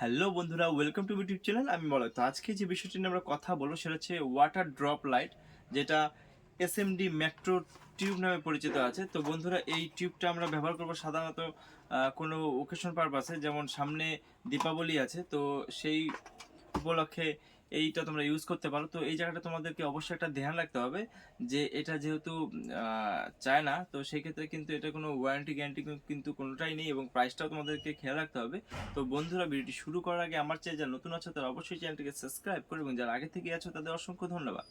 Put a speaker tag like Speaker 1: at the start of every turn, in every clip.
Speaker 1: Hello বন্ধুরা, welcome to YouTube channel. আমি বলো তো আজকে যে বিষয়টি নিয়ে আমরা কথা বলবো সেটা হচ্ছে ওয়াটার ড্রপ লাইট, যেটা এসএমডি মেট্রো টিউব নামে পরিচিত আছে। তো বন্ধুরা, এই টিউবটা আমরা ব্যবহার করবো সাধারণত কোনো ওকেশন পারপাসে, যেমন সামনে দীপাবলি আছে, তো সেই উপলক্ষে এইটা তোমরা ইউজ করতে পারো। তো এই জায়গাটা তোমাদেরকে অবশ্যই একটা ধ্যান রাখতে হবে যে এটা যেহেতু চায় না, তো সেই ক্ষেত্রে কিন্তু এটা কোনো ওয়ারেন্টি গ্যারান্টি কিন্তু কোনোটাই নেই, এবং প্রাইসটাও তোমাদেরকে খেয়াল রাখতে হবে। তো বন্ধুরা, ভিডিওটি শুরু করার আগে আমার চ্যানেল যারা নতুন আছো তারা অবশ্যই চ্যানেলটিকে সাবস্ক্রাইব করো, এবং যারা আগে থেকে আছো তাদের অসংখ্য ধন্যবাদ।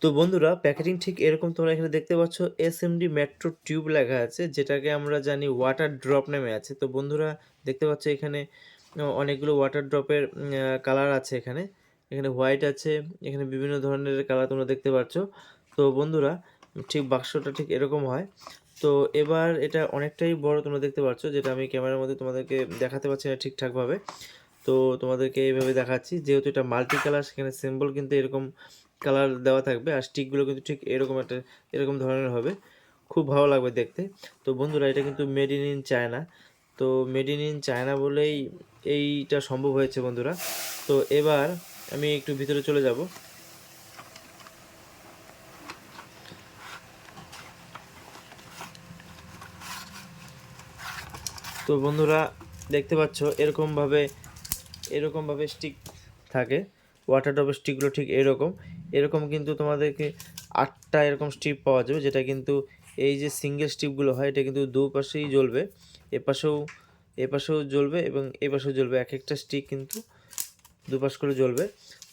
Speaker 1: তো বন্ধুরা, প্যাকেজিং ঠিক এরকম তোমরা এখানে দেখতে পাচ্ছ এসএমডি মেট্রো টিউব লেখা আছে, যেটাকে আমরা জানি ওয়াটার ড্রপ নামে আছে। তো বন্ধুরা, দেখতে পাচ্ছ এখানে অনেকগুলো ওয়াটার ড্রপের কালার আছে। এখানে এখানে হোয়াইট আছে, এখানে বিভিন্ন ধরনের কালার তোমরা দেখতে পাচ্ছ। তো বন্ধুরা, ঠিক বাক্সটা ঠিক এরকম হয়। তো এবার এটা অনেকটাই বড় তোমরা দেখতে পাচ্ছ, যেটা আমি ক্যামেরার মধ্যে তোমাদেরকে দেখাতে পারছি না ঠিকঠাকভাবে। তো তোমাদেরকে এইভাবে দেখাচ্ছি, যেহেতু এটা মাল্টি কালার, সেখানে সিম্বল কিন্তু এরকম কালার দেওয়া থাকবে, আর স্টিকগুলো কিন্তু ঠিক এরকম একটা এরকম ধরনের হবে, খুব ভালো লাগবে দেখতে। তো বন্ধুরা, এটা কিন্তু মেড ইন চায়না। তো মেড ইন চায়না বলেই এইটা সম্ভব হয়েছে বন্ধুরা। তো এবার আমি একটু ভিতরে চলে যাব। তো বন্ধুরা, দেখতে পাচ্ছ এরকমভাবে স্টিক থাকে। ওয়াটার ড্রপের স্টিকগুলো ঠিক এরকম এরকম কিন্তু তোমাদেরকে 8টা এরকম স্ট্রিপ পাওয়া যাবে, যেটা কিন্তু এই যে সিঙ্গেল স্ট্রিপগুলো হয় এটা কিন্তু দুপাশেই জ্বলবে, এপাশেও এপাশেও জ্বলবে এবং এপাশেও জ্বলবে, এক একটা স্টিক কিন্তু দুপাশ করে জ্বলবে।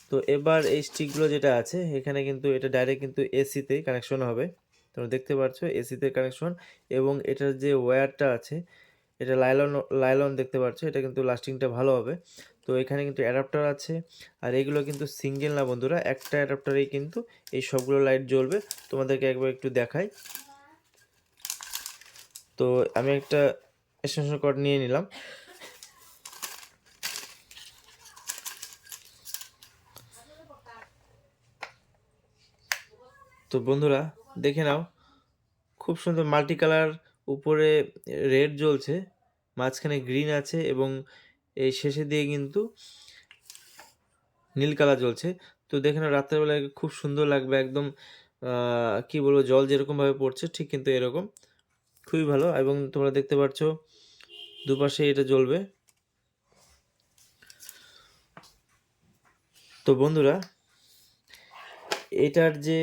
Speaker 1: তো এবার এই স্টিকগুলো যেটা আছে এখানে কিন্তু এটা ডাইরেক্ট কিন্তু এসিতে কানেকশন হবে। তোমরা দেখতে পাচ্ছ এসিতে কানেকশন, এবং এটার যে ওয়্যারটা আছে এটা লাইলন লাইলন দেখতে পাচ্ছ, এটা কিন্তু লাস্টিংটা ভালো হবে। তো এখানে কিন্তু অ্যাডাপ্টার আছে, আর এগুলো কিন্তু সিঙ্গেল না বন্ধুরা, একটা অ্যাডাপ্টারেই কিন্তু এই সবগুলো লাইট জ্বলবে। তোমাদেরকে একবার একটু দেখাই। তো আমি একটা এক্সটেনশন কর্ড নিয়ে নিলাম। তো বন্ধুরা, দেখে নাও, খুব সুন্দর মাল্টি কালার, উপরে রেড জ্বলছে, মাঝখানে গ্রিন আছে, এবং এই শেষে দিয়ে কিন্তু নীল কালার জ্বলছে। তো দেখে নাও, রাত্রেবেলায় খুব সুন্দর লাগবে একদম। কি বলবো, জল যেরকমভাবে পড়ছে ঠিক কিন্তু এরকম, খুবই ভালো। এবং তোমরা দেখতে পাচ্ছ দুপাশে এটা জ্বলবে। তো বন্ধুরা, এটার যে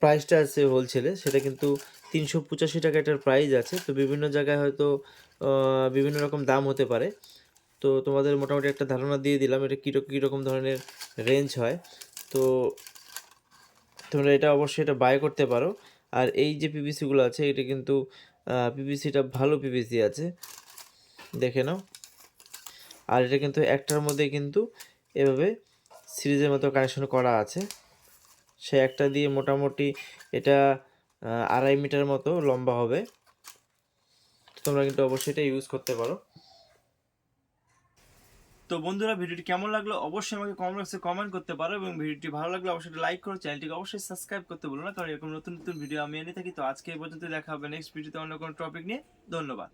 Speaker 1: প্রাইসটা আছে হোলসেলে, সেটা কিন্তু 385 টাকা এটার প্রাইস আছে। তো বিভিন্ন জায়গায় হয়তো বিভিন্ন রকম দাম হতে পারে। তো তোমাদের মোটামুটি একটা ধারণা দিয়ে দিলাম এটা কীরকম ধরনের রেঞ্জ হয়। তো তোমরা এটা অবশ্যই এটা বাই করতে পারো। আর এই যে পিভিসিগুলো আছে, এটা কিন্তু পিভিসিটা ভালো পিভিসি আছে, দেখে নাও। আর এটা কিন্তু একটার মধ্যে কিন্তু এভাবে সিরিজের মতো কানেকশন করা আছে। সে একটা দিয়ে মোটামুটি এটা 2.5 মিটার মতো লম্বা হবে। তোমরা কিন্তু অবশ্যই এটা ইউজ করতে পারো। তো বন্ধুরা, ভিডিওটি কেমন লাগলো অবশ্যই আমাকে কমেন্ট বক্সে কমেন্ট করতে পারো, এবং ভিডিওটি ভালো লাগলে অবশ্যই লাইক করো, চ্যানেলটিকে অবশ্যই সাবস্ক্রাইব করতে বলো না, কারণ এরকম নতুন নতুন ভিডিও আমি এনে থাকি। তো আজকে এই পর্যন্ত, দেখা হবে নেক্সট ভিডিওতে অন্য কোনো টপিক নিয়ে। ধন্যবাদ।